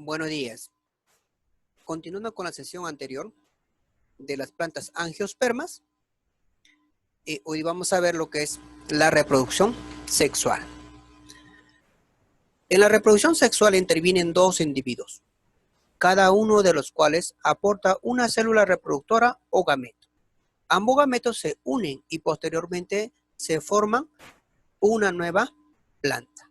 Buenos días. Continuando con la sesión anterior de las plantas angiospermas, hoy vamos a ver lo que es la reproducción sexual. En la reproducción sexual intervienen dos individuos, cada uno de los cuales aporta una célula reproductora o gameto. Ambos gametos se unen y posteriormente se forman una nueva planta.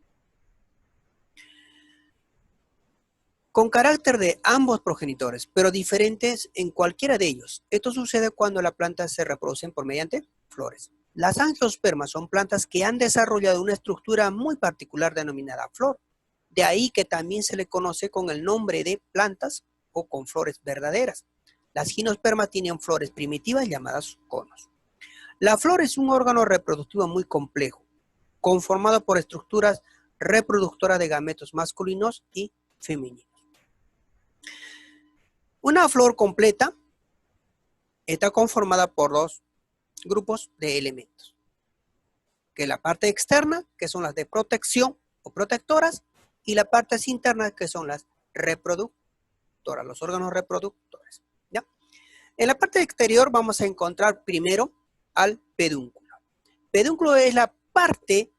Con carácter de ambos progenitores, pero diferentes en cualquiera de ellos. Esto sucede cuando las plantas se reproducen por mediante flores. Las angiospermas son plantas que han desarrollado una estructura muy particular denominada flor. De ahí que también se le conoce con el nombre de plantas o con flores verdaderas. Las gimnospermas tienen flores primitivas llamadas conos. La flor es un órgano reproductivo muy complejo, conformado por estructuras reproductoras de gametos masculinos y femeninos. Una flor completa está conformada por dos grupos de elementos, que es la parte externa, que son las de protección o protectoras, y la parte interna, que son las reproductoras, los órganos reproductores. ¿Ya? En la parte exterior vamos a encontrar primero al pedúnculo. Pedúnculo es la parte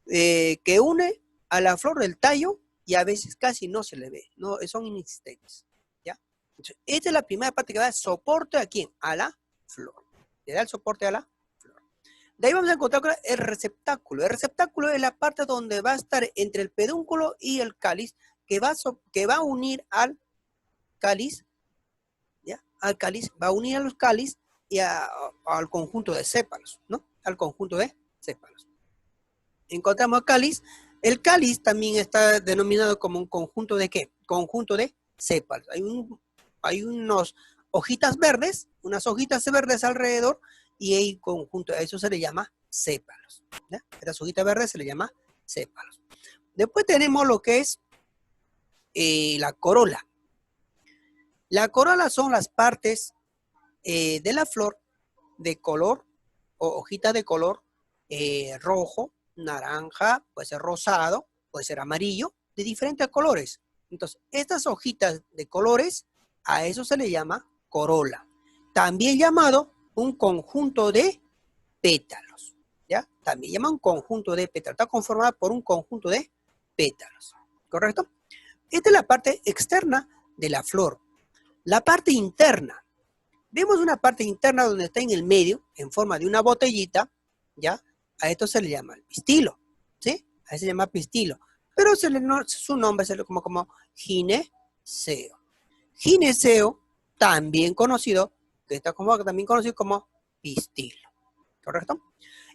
que une a la flor del tallo y a veces casi no se le ve, no, son inexistentes. Entonces, esta es la primera parte que va a dar soporte a ¿quién? A la flor. Le da el soporte a la flor. De ahí vamos a encontrar el receptáculo. El receptáculo es la parte donde va a estar entre el pedúnculo y el cáliz, que va a unir al cáliz, ¿ya? Al cáliz, va a unir a los cáliz y al conjunto de sépalos, ¿no? Al conjunto de sépalos. Encontramos el cáliz. El cáliz también está denominado como un conjunto de ¿qué? Conjunto de sépalos. Hay unas hojitas verdes alrededor y el conjunto, a eso se le llama sépalos. ¿Ya? Estas hojitas verdes se le llama sépalos. Después tenemos lo que es la corola. La corola son las partes de la flor de color o hojitas de color rojo, naranja, puede ser rosado, puede ser amarillo, de diferentes colores. Entonces, estas hojitas de colores, a eso se le llama corola. También llamado un conjunto de pétalos. ¿Ya? También llama un conjunto de pétalos. Está conformada por un conjunto de pétalos. ¿Correcto? Esta es la parte externa de la flor. La parte interna. Vemos una parte interna donde está en el medio, en forma de una botellita, ¿ya? A esto se le llama el pistilo, ¿sí? A eso se llama pistilo. Pero su nombre se le como gineceo. Gineceo, también conocido como pistilo, ¿correcto?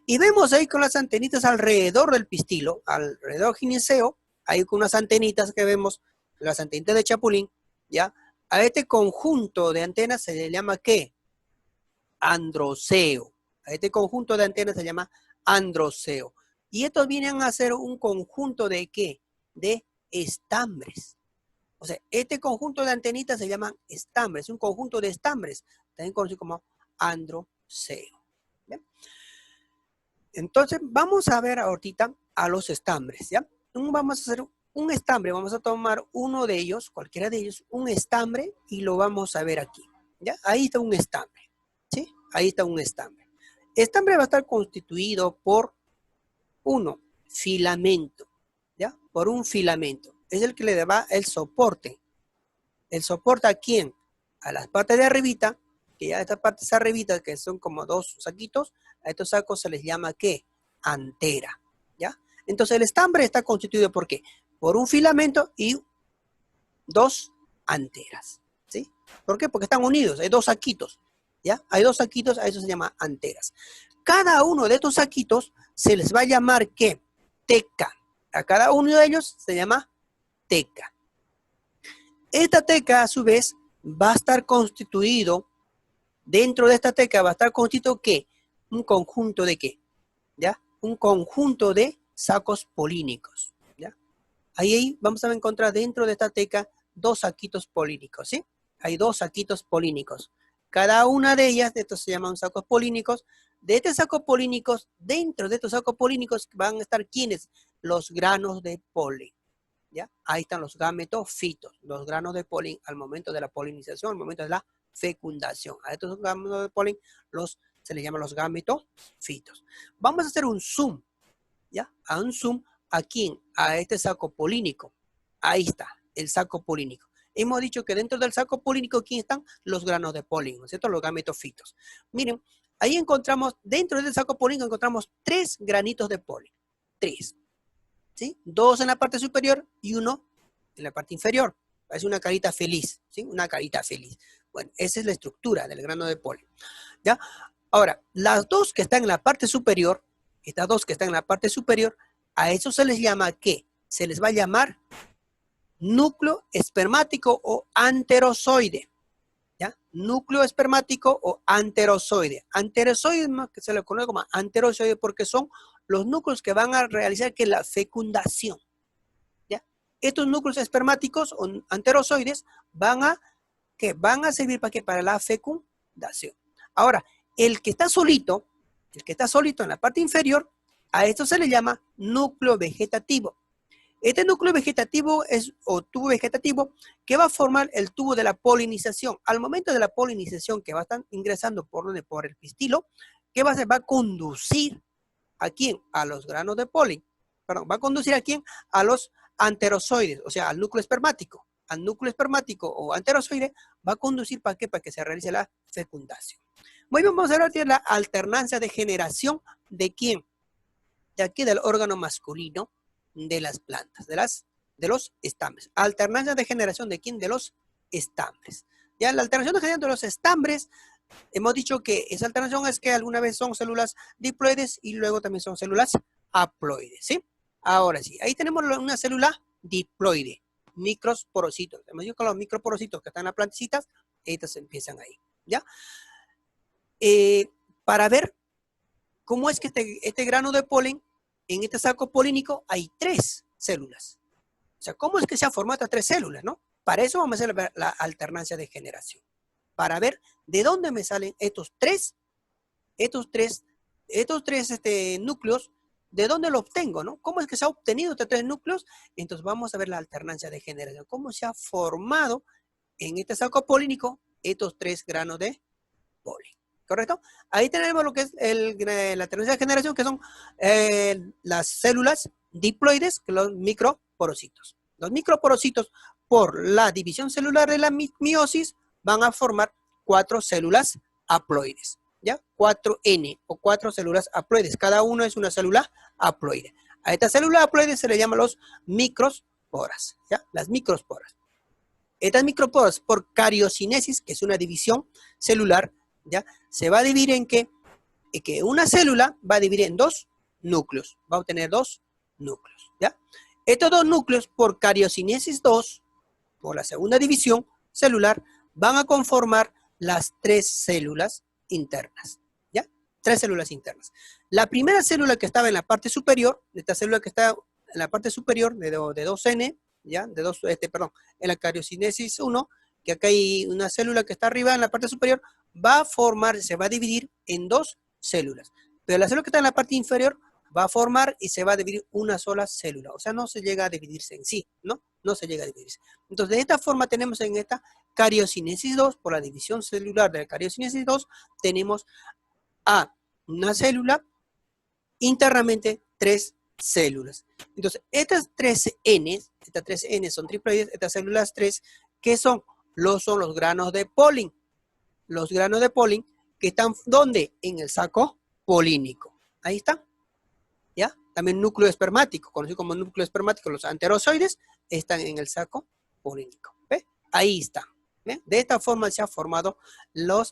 Y vemos ahí con las antenitas alrededor del pistilo, alrededor del gineceo, hay con unas antenitas que vemos, las antenitas de chapulín, ¿ya? A este conjunto de antenas se le llama ¿qué? Androceo. A este conjunto de antenas se llama androceo. Y estos vienen a ser un conjunto de ¿qué? De estambres. O sea, este conjunto de antenitas se llaman estambres, un conjunto de estambres, también conocido como androceo. ¿Bien? Entonces, vamos a ver ahorita a los estambres, ¿ya? Vamos a hacer un estambre, vamos a tomar uno de ellos, cualquiera de ellos, un estambre, y lo vamos a ver aquí, ¿ya? Ahí está un estambre, ¿sí? Ahí está un estambre. Estambre va a estar constituido por filamento, ¿ya? Por un filamento. Es el que le da el soporte. ¿El soporte a quién? A las partes de arribita, que ya estas partes de arribita, que son como dos saquitos, a estos sacos se les llama ¿qué? Antera, ¿ya? Entonces el estambre está constituido ¿por qué? Por un filamento y dos anteras, ¿sí? ¿Por qué? Porque están unidos, hay dos saquitos, ¿ya? Hay dos saquitos, a eso se llama anteras. Cada uno de estos saquitos se les va a llamar ¿qué? Teca. A cada uno de ellos se llama teca. Esta teca, a su vez, va a estar constituido, dentro de esta teca va a estar constituido ¿qué? Un conjunto de ¿qué? ¿Ya? Un conjunto de sacos polínicos, ¿ya? Ahí vamos a encontrar dentro de esta teca dos saquitos polínicos, ¿sí? Hay dos saquitos polínicos. Cada una de ellas, de estos se llaman sacos polínicos. De estos sacos polínicos, dentro de estos sacos polínicos van a estar ¿quiénes? Los granos de polen, ¿ya? Ahí están los gametofitos, los granos de polen al momento de la polinización, al momento de la fecundación. A estos granos de polen se les llama los gametofitos. Vamos a hacer un zoom, ¿ya? A un zoom aquí, a este saco polínico. Ahí está, el saco polínico. Hemos dicho que dentro del saco polínico, aquí están los granos de polen, ¿no es cierto? Los gametofitos. Miren, ahí encontramos, dentro del saco polínico encontramos 3 granitos de polen. 3. ¿Sí? 2 en la parte superior y 1 en la parte inferior. Es una carita feliz, ¿sí? Una carita feliz. Bueno, esa es la estructura del grano de polen, ¿ya? Ahora, las 2 que están en la parte superior, estas 2 que están en la parte superior, a eso se les llama, ¿qué? Se les va a llamar núcleo espermático o anterozoide, ¿ya? Núcleo espermático o anterozoide. Anterozoide que se le conoce como anterozoide porque son los núcleos que van a realizar que la fecundación, ¿ya? Estos núcleos espermáticos o anterozoides van a servir para qué? Para la fecundación. Ahora, el que está solito en la parte inferior, a esto se le llama núcleo vegetativo. Este núcleo vegetativo o tubo vegetativo que va a formar el tubo de la polinización. Al momento de la polinización que va a estar ingresando por el pistilo, ¿qué va a hacer? Va a conducir ¿a quién? A los granos de polen. Perdón, va a conducir ¿a quién? A los anterozoides, o sea, al núcleo espermático. Al núcleo espermático o anterozoide va a conducir ¿para qué? Para que se realice la fecundación. Muy bien, vamos a ver la alternancia de generación de quién? De aquí del órgano masculino de las plantas, de los estambres. Alternancia de generación de quién? De los estambres. Ya la alternación de generación de los estambres, hemos dicho que esa alternación es que alguna vez son células diploides y luego también son células haploides, ¿sí? Ahora sí, ahí tenemos una célula diploide, microsporocitos. Hemos dicho que los microporocitos que están en las planticitas, estas empiezan ahí, ¿ya? Para ver cómo es que este grano de polen, en este saco polínico hay 3 células. O sea, ¿cómo es que se han formado estas 3 células, no? Para eso vamos a hacer la alternancia de generación. Para ver de dónde me salen estos tres núcleos, de dónde lo obtengo, ¿no? ¿Cómo es que se ha obtenido estos 3 núcleos? Entonces vamos a ver la alternancia de generación. ¿Cómo se ha formado en este saco polínico estos 3 granos de polen? ¿Correcto? Ahí tenemos lo que es la alternancia de generación, que son las células diploides, que son los microporocitos. Los microporocitos, por la división celular de la meiosis, van a formar 4 células haploides, ¿ya? 4N o 4 células haploides. Cada uno es una célula haploide. A estas células haploides se le llaman los microsporas, ¿ya? Las microsporas. Estas microsporas, por cariocinesis, que es una división celular, ¿ya? Se va a dividir en que una célula va a dividir en 2 núcleos. Va a obtener 2 núcleos, ¿ya? Estos 2 núcleos, por cariocinesis 2, por la segunda división celular, van a conformar las 3 células internas, ¿ya? 3 células internas. La primera célula que estaba en la parte superior, esta célula que está en la parte superior de 2N, ¿ya? En la cariocinesis 1, que acá hay una célula que está arriba en la parte superior, se va a dividir en 2 células. Pero la célula que está en la parte inferior va a formar y se va a dividir una sola célula. O sea, no se llega a dividirse en sí, ¿no? No se llega a dividirse. Entonces, de esta forma tenemos en esta cariocinesis 2, por la división celular de la cariocinesis 2, tenemos a una célula, internamente 3 células. Entonces, estas 3 N son triploides, estas células 3, ¿qué son? Son los granos de polen. Los granos de polen que están, ¿dónde? En el saco polínico. Ahí está. ¿Ya? También núcleo espermático, conocido como núcleo espermático, los anterozoides están en el saco polínico. ¿Ve? Ahí está. ¿Ve? De esta forma se ha formado la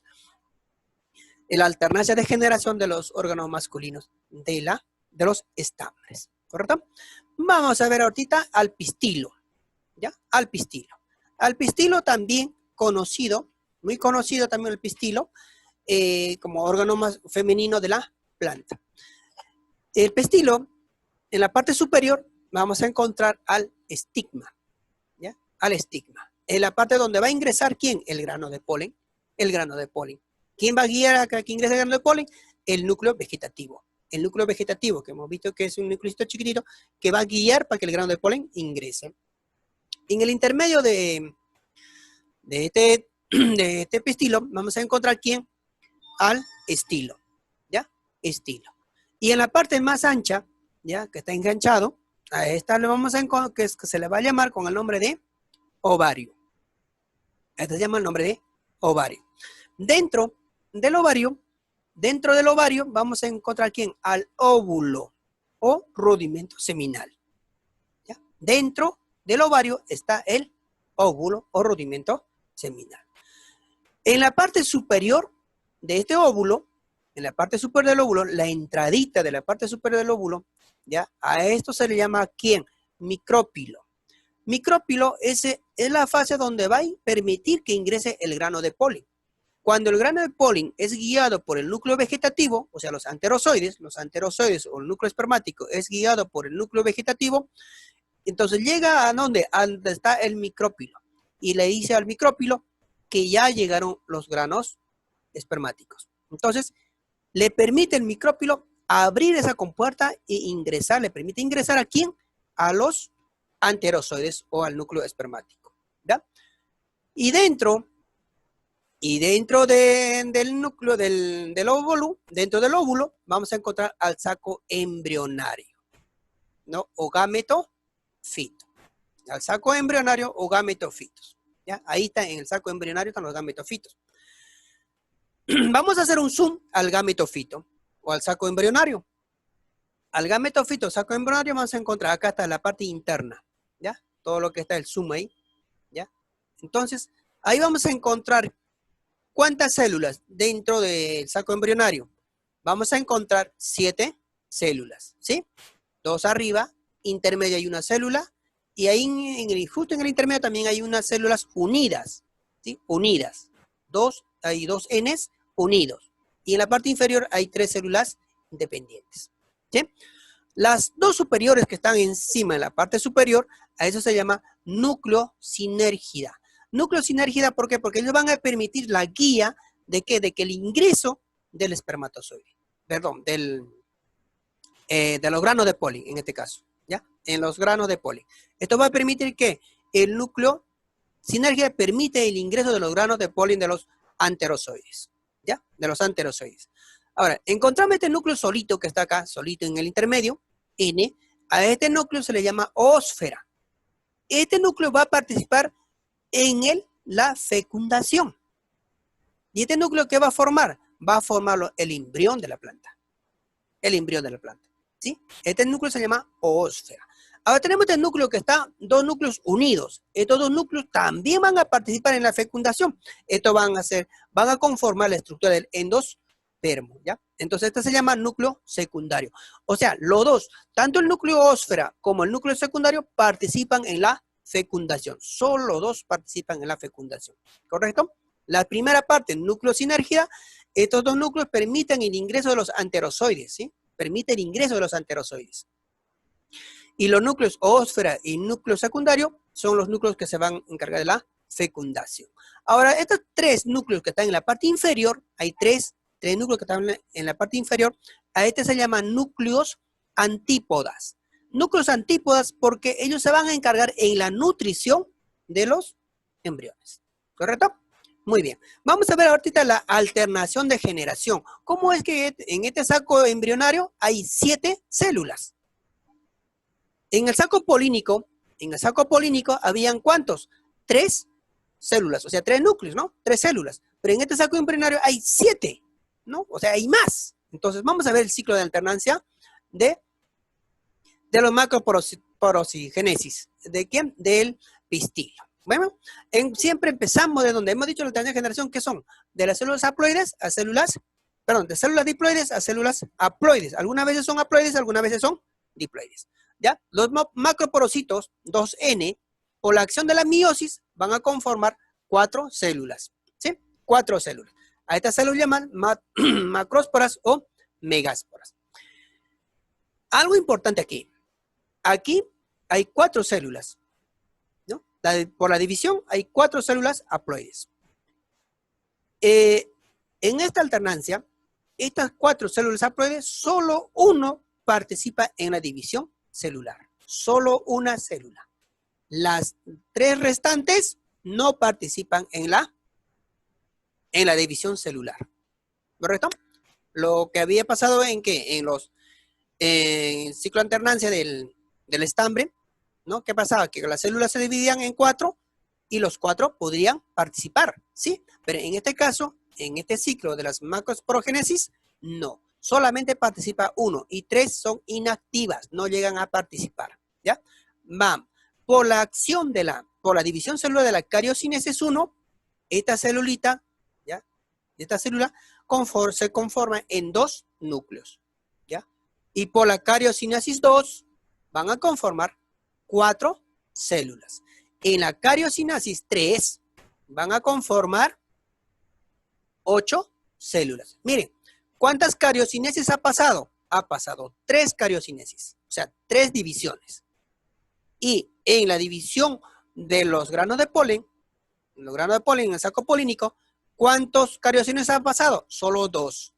alternancia de generación de los órganos masculinos de los estambres. ¿Correcto? Vamos a ver ahorita al pistilo. ¿Ya? Al pistilo. Al pistilo también conocido, muy conocido también el pistilo, como órgano más femenino de la planta. El pistilo, en la parte superior, vamos a encontrar al estigma, ¿ya? Al estigma. En la parte donde va a ingresar, ¿quién? El grano de polen. El grano de polen. ¿Quién va a guiar a que ingrese el grano de polen? El núcleo vegetativo. El núcleo vegetativo, que hemos visto que es un núcleo chiquitito, que va a guiar para que el grano de polen ingrese. En el intermedio de este epistilo vamos a encontrar ¿quién? Al estilo, ¿ya? Estilo. Y en la parte más ancha, ¿ya? Que está enganchado, a esta le vamos a encontrar, que se le va a llamar con el nombre de ovario. Este se llama el nombre de ovario. Dentro del ovario vamos a encontrar ¿quién? Al óvulo o rudimento seminal. ¿Ya? Dentro del ovario está el óvulo o rudimento seminal. En la parte superior de este óvulo, en la parte superior del óvulo, la entradita de la parte superior del óvulo, ¿ya? A esto se le llama ¿quién? Micrópilo. Micrópilo es la fase donde va a permitir que ingrese el grano de polen. Cuando el grano de polen es guiado por el núcleo vegetativo, o sea, los anterozoides o el núcleo espermático es guiado por el núcleo vegetativo, entonces llega a donde está el micrópilo y le dice al micrópilo que ya llegaron los granos espermáticos. Entonces, le permite el micrópilo abrir esa compuerta e ingresar, le permite ingresar ¿a quién? A los anterozoides o al núcleo espermático, ¿ya? Y dentro del núcleo del óvulo, dentro del óvulo, vamos a encontrar al saco embrionario, ¿no? O gametofito. Al saco embrionario o gametofitos, ¿ya? Ahí está, en el saco embrionario están los gametofitos. Vamos a hacer un zoom al gametofito o al saco embrionario. Al gametofito, saco embrionario, vamos a encontrar, acá está la parte interna, ¿ya? Todo lo que está el zoom ahí, ¿ya? Entonces, ahí vamos a encontrar ¿cuántas células dentro del saco embrionario? Vamos a encontrar 7 células, ¿sí? 2 arriba, intermedio hay una célula, y ahí justo en el intermedio también hay unas células unidas, ¿sí? Unidas. Hay 2 Ns unidos. Y en la parte inferior hay 3 células independientes, ¿sí? Las 2 superiores que están encima en la parte superior, a eso se llama núcleo sinérgida. Núcleo sinérgida, ¿por qué? Porque ellos van a permitir la guía de que el ingreso del espermatozoide, perdón, de los granos de polen, en este caso, ¿ya? En los granos de polen. Esto va a permitir que el núcleo sinérgida permite el ingreso de los granos de polen de los anterozoides, ¿ya? De los anterozoides. Ahora, encontramos este núcleo solito que está acá, solito en el intermedio, N, a este núcleo se le llama ósfera. Este núcleo va a participar en la fecundación. ¿Y este núcleo qué va a formar? Va a formar el embrión de la planta. El embrión de la planta, ¿sí? Este núcleo se llama ósfera. Ahora tenemos este núcleo que está, 2 núcleos unidos. Estos 2 núcleos también van a participar en la fecundación. Estos van a conformar la estructura del endospermo, ¿ya? Entonces este se llama núcleo secundario. O sea, los dos, tanto el núcleo ósfera como el núcleo secundario participan en la fecundación. Solo 2 participan en la fecundación, ¿correcto? La primera parte, núcleo sinérgida, estos 2 núcleos permiten el ingreso de los anterozoides, ¿sí? Permite el ingreso de los anterozoides. Y los núcleos ósfera y núcleo secundario son los núcleos que se van a encargar de la fecundación. Ahora, estos 3 núcleos que están en la parte inferior, hay 3 núcleos que están en la parte inferior, a este se llaman núcleos antípodas. Núcleos antípodas porque ellos se van a encargar en la nutrición de los embriones, ¿correcto? Muy bien. Vamos a ver ahorita la alternación de generación. ¿Cómo es que en este saco embrionario hay 7 células? En el saco polínico habían ¿cuántos? 3 células, o sea, 3 núcleos, ¿no? 3 células. Pero en este saco embrionario hay 7, ¿no? O sea, hay más. Entonces, vamos a ver el ciclo de alternancia de los macroporocigénesis. ¿De quién? Del pistilo. Bueno, siempre empezamos de donde hemos dicho la alternancia de generación, ¿qué son? De las células haploides a células, perdón, de células diploides a células haploides. Algunas veces son haploides, algunas veces son diploides. ¿Ya? Los macroporocitos, 2N, por la acción de la meiosis, van a conformar 4 células. ¿Sí? 4 células. A estas células llaman macrósporas o megásporas. Algo importante aquí. Aquí hay 4 células. ¿No? Por la división hay 4 células haploides. En esta alternancia, estas 4 células haploides, solo uno participa en la división celular. Solo una célula. Las 3 restantes no participan en la división celular. ¿Correcto? Lo que había pasado en que en los ciclo de alternancia del estambre, ¿no? ¿Qué pasaba? Que las células se dividían en 4 y los 4 podrían participar, ¿sí? Pero en este caso, en este ciclo de las macroesporogénesis, no. Solamente participa 1 y 3 son inactivas, no llegan a participar, ¿ya? Vamos. Por la acción por la división celular de la cariocinesis 1, esta celulita, ¿ya? Esta célula se conforma en 2 núcleos, ¿ya? Y por la cariocinesis 2 van a conformar 4 células. En la cariocinesis 3 van a conformar 8 células. Miren, ¿cuántas cariocinesis ha pasado? Ha pasado 3 cariocinesis, o sea, 3 divisiones. Y en la división de los granos de polen, en el saco polínico, ¿cuántos cariocinesis han pasado? Solo 2.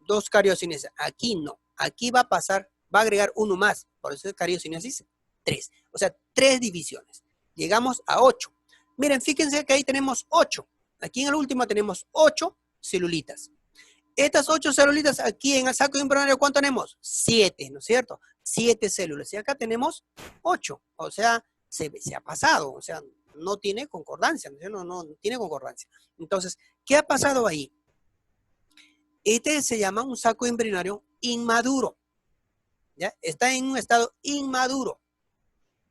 2 cariocinesis. Aquí no. Aquí va a pasar, va a agregar uno más. Por eso es cariocinesis 3. O sea, 3 divisiones. Llegamos a 8. Miren, fíjense que ahí tenemos 8. Aquí en el último tenemos 8 celulitas. Estas 8 celulitas aquí en el saco embrionario, ¿cuánto tenemos? 7, ¿no es cierto? 7 células. Y acá tenemos 8. O sea, se ha pasado. O sea, no tiene concordancia. No tiene concordancia. Entonces, ¿qué ha pasado ahí? Este se llama un saco embrionario inmaduro. ¿Ya? Está en un estado inmaduro.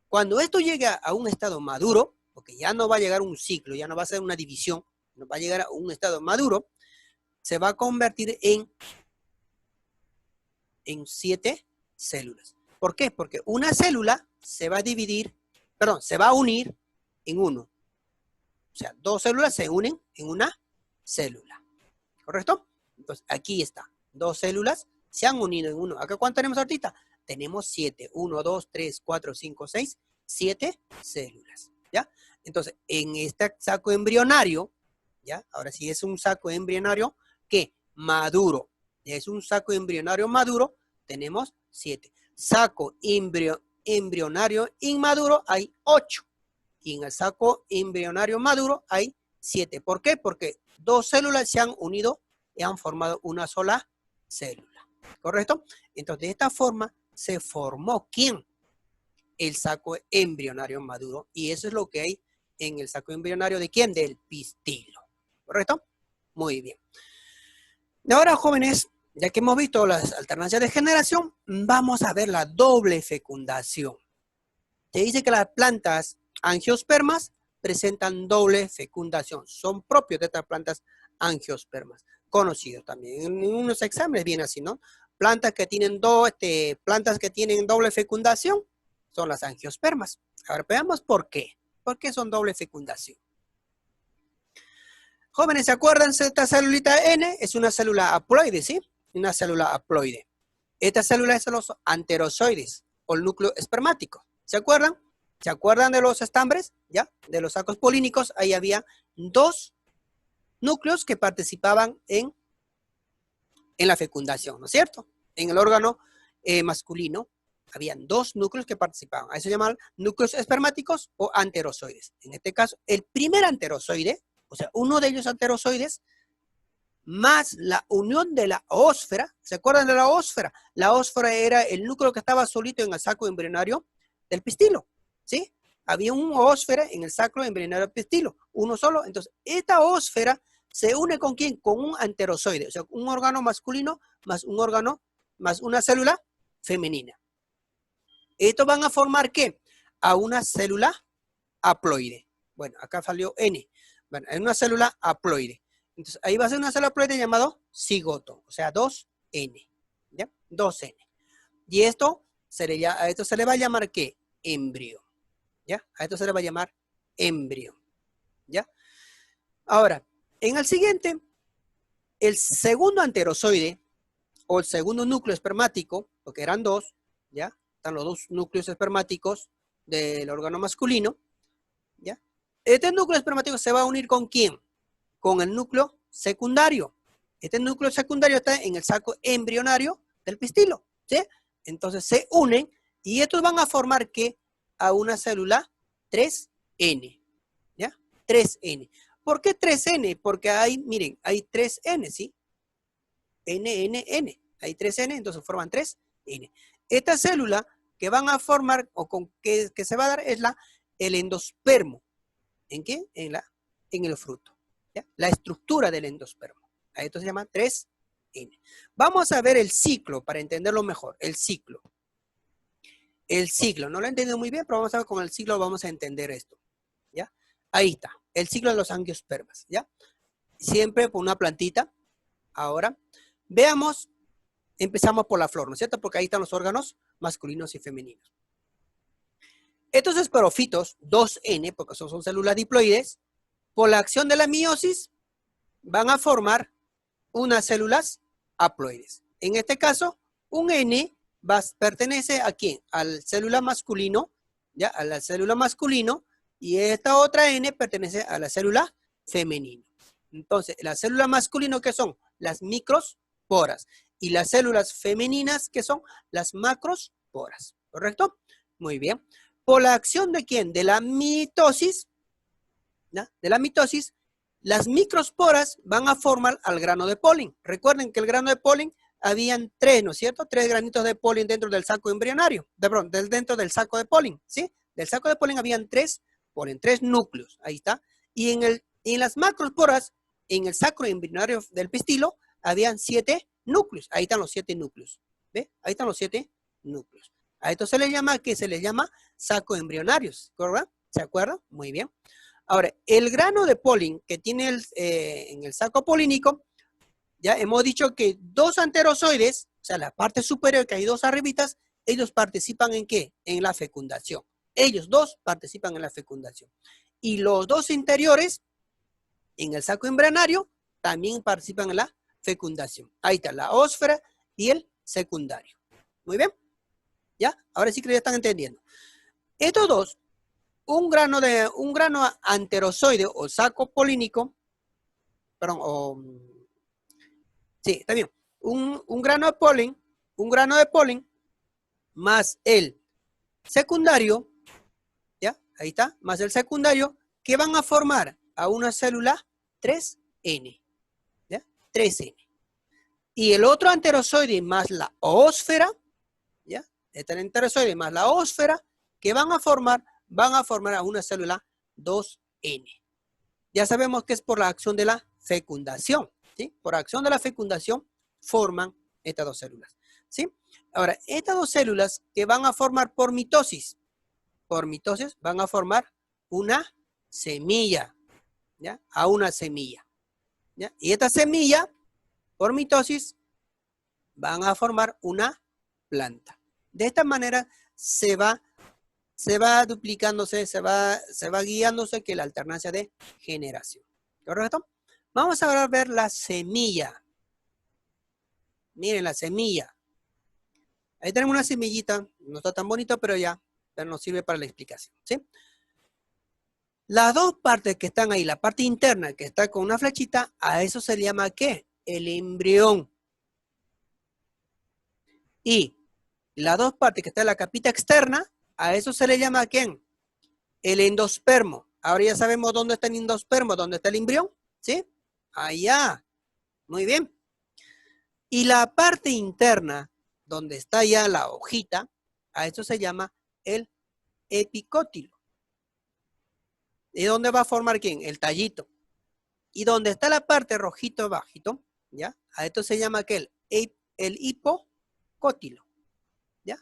Cuando esto llega a un estado maduro, porque ya no va a llegar a un ciclo, ya no va a ser una división, no va a llegar a un estado maduro, se va a convertir en 7 células. ¿Por qué? Porque una célula se va a dividir, perdón, se va a unir en uno. O sea, 2 células se unen en una célula. ¿Correcto? Entonces, aquí está. 2 células se han unido en uno. ¿Acá cuánto tenemos ahorita? Tenemos 7. 1, 2, 3, 4, 5, 6, 7 células. ¿Ya? Entonces, en este saco embrionario, ¿ya? Ahora sí es un saco embrionario que maduro. Es un saco embrionario maduro, tenemos 7. Saco embrionario inmaduro hay 8. Y en el saco embrionario maduro hay 7. ¿Por qué? Porque 2 células se han unido y han formado una sola célula. ¿Correcto? Entonces, de esta forma se formó ¿quién? El saco embrionario maduro. Y eso es lo que hay en el saco embrionario de ¿quién? Del pistilo. ¿Correcto? Muy bien. Y ahora, jóvenes, ya que hemos visto las alternancias de generación, vamos a ver la doble fecundación. Se dice que las plantas angiospermas presentan doble fecundación. Son propios de estas plantas angiospermas. Conocidos también. En unos exámenes viene así, ¿no? Plantas que tienen doble fecundación son las angiospermas. Ahora veamos por qué. ¿Por qué son doble fecundación? Jóvenes, ¿se acuerdan de esta celulita N? Es una célula haploide, ¿sí? Una célula haploide. Esta célula es los anterozoides o el núcleo espermático. ¿Se acuerdan? ¿Se acuerdan de los estambres? ¿Ya? De los sacos polínicos. Ahí había 2 núcleos que participaban en la fecundación, ¿no es cierto? En el órgano masculino habían 2 núcleos que participaban. A eso se llaman núcleos espermáticos o anterozoides. En este caso, el primer anterozoide, o sea, uno de ellos anterozoides, más la unión de la ósfera. ¿Se acuerdan de la ósfera? La ósfera era el núcleo que estaba solito en el saco embrionario del pistilo, ¿sí? Había una ósfera en el saco embrionario del pistilo, uno solo. Entonces, esta ósfera se une ¿con quién? Con un anterozoide, o sea, un órgano masculino más un órgano, más una célula femenina. Estos van a formar ¿qué? A una célula haploide. Bueno, acá salió N. Bueno, es una célula haploide. Entonces, ahí va a ser una célula haploide llamado cigoto, o sea, 2N. ¿Ya? 2N. Y a esto se le va a llamar ¿qué? Embrión. ¿Ya? A esto se le va a llamar embrión. ¿Ya? Ahora, en el siguiente, el segundo anterozoide o el segundo núcleo espermático, porque eran 2, ¿ya? Están los 2 núcleos espermáticos del órgano masculino, ¿ya? Este núcleo espermático se va a unir ¿con quién? Con el núcleo secundario. Este núcleo secundario está en el saco embrionario del pistilo, ¿sí? Entonces se unen y estos van a formar ¿qué? A una célula 3N, ¿ya? 3N. ¿Por qué 3N? Porque hay, miren, hay 3N, ¿sí? N, N, N. Hay 3N, entonces forman 3N. Esta célula que van a formar, o con que se va a dar, es el endospermo. ¿En qué? En el fruto. ¿Ya? La estructura del endospermo. A esto se llama 3N. Vamos a ver el ciclo para entenderlo mejor. El ciclo. El ciclo. No lo he entendido muy bien, pero vamos a ver con el ciclo vamos a entender esto. ¿Ya? Ahí está. El ciclo de los angiospermas. ¿Ya? Siempre por una plantita. Ahora, veamos, empezamos por la flor, ¿no es cierto? Porque ahí están los órganos masculinos y femeninos. Estos esporofitos, 2N, porque son células diploides, por la acción de la meiosis, van a formar unas células haploides. En este caso, un N pertenece a ¿quién? Al célula masculino, ¿ya? A la célula masculino, y esta otra N pertenece a la célula femenina. Entonces, las células masculinas, ¿qué son? Las microsporas. Y las células femeninas, ¿qué son? Las macrosporas. ¿Correcto? Muy bien. Por la acción de ¿quién? De la mitosis, ¿ya? De la mitosis, las microsporas van a formar al grano de polen. Recuerden que el grano de polen habían 3, ¿no es cierto? 3 granitos de polen dentro del saco embrionario. Perdón, dentro del saco de polen, ¿sí? Del saco de polen habían 3 polen, 3 núcleos. Ahí está. Y en las macrosporas, en el saco embrionario del pistilo, habían 7 núcleos. Ahí están los 7 núcleos. ¿Ve? Ahí están los 7 núcleos. A esto se le llama, ¿qué se les llama? Saco embrionarios, ¿verdad? ¿Se acuerdan? Muy bien. Ahora, el grano de polen que tiene en el saco polínico, ya hemos dicho que 2 anterozoides, o sea, la parte superior, que hay 2 arribitas, ellos participan ¿en qué? En la fecundación. Ellos 2 participan en la fecundación. Y los 2 interiores, en el saco embrionario, también participan en la fecundación. Ahí está, la ósfera y el secundario. Muy bien. ¿Ya? Ahora sí que ya están entendiendo. Estos dos, un grano anterozoide o saco polínico, perdón, sí, está bien. Un grano de polen más el secundario, ¿ya? Ahí está, más el secundario, que van a formar a una célula 3N, ¿ya? 3N. Y el otro anterozoide más la ósfera, ¿ya? Este el anterozoide más la ósfera, que van a formar a una célula 2N. Ya sabemos que es por la acción de la fecundación, ¿sí? Por acción de la fecundación forman estas 2 células, ¿sí? Ahora, estas 2 células que van a formar por mitosis van a formar una semilla, ¿ya? A una semilla, ¿ya? Y esta semilla, por mitosis, van a formar una planta. De esta manera se va duplicándose, se va guiándose que la alternancia de generación. ¿Correcto? Vamos ahora a ver la semilla. Miren la semilla. Ahí tenemos una semillita, no está tan bonito, pero ya nos sirve para la explicación, ¿sí? Las 2 partes que están ahí, la parte interna que está con una flechita, a eso se le llama ¿qué? El embrión. Y las 2 partes que está en la capita externa, a eso se le llama ¿quién? El endospermo. Ahora ya sabemos dónde está el endospermo, dónde está el embrión, ¿sí? Allá. Muy bien. Y la parte interna, donde está ya la hojita, a eso se llama el epicótilo. ¿Y dónde va a formar quién? El tallito. Y donde está la parte rojito bajito, ¿ya? A esto se llama ¿qué? El hipocótilo, ¿ya?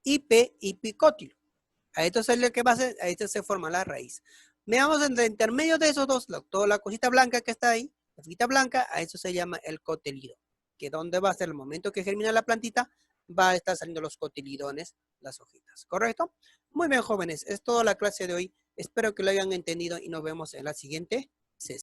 Hipicótilo. A esto es lo que va a hacer, a esto se forma la raíz. Veamos entre intermedio de esos dos, toda la cosita blanca que está ahí, la hojita blanca, a eso se llama el cotiledón. Que donde va a ser el momento que germina la plantita, va a estar saliendo los cotiledones, las hojitas. ¿Correcto? Muy bien, jóvenes, es toda la clase de hoy. Espero que lo hayan entendido y nos vemos en la siguiente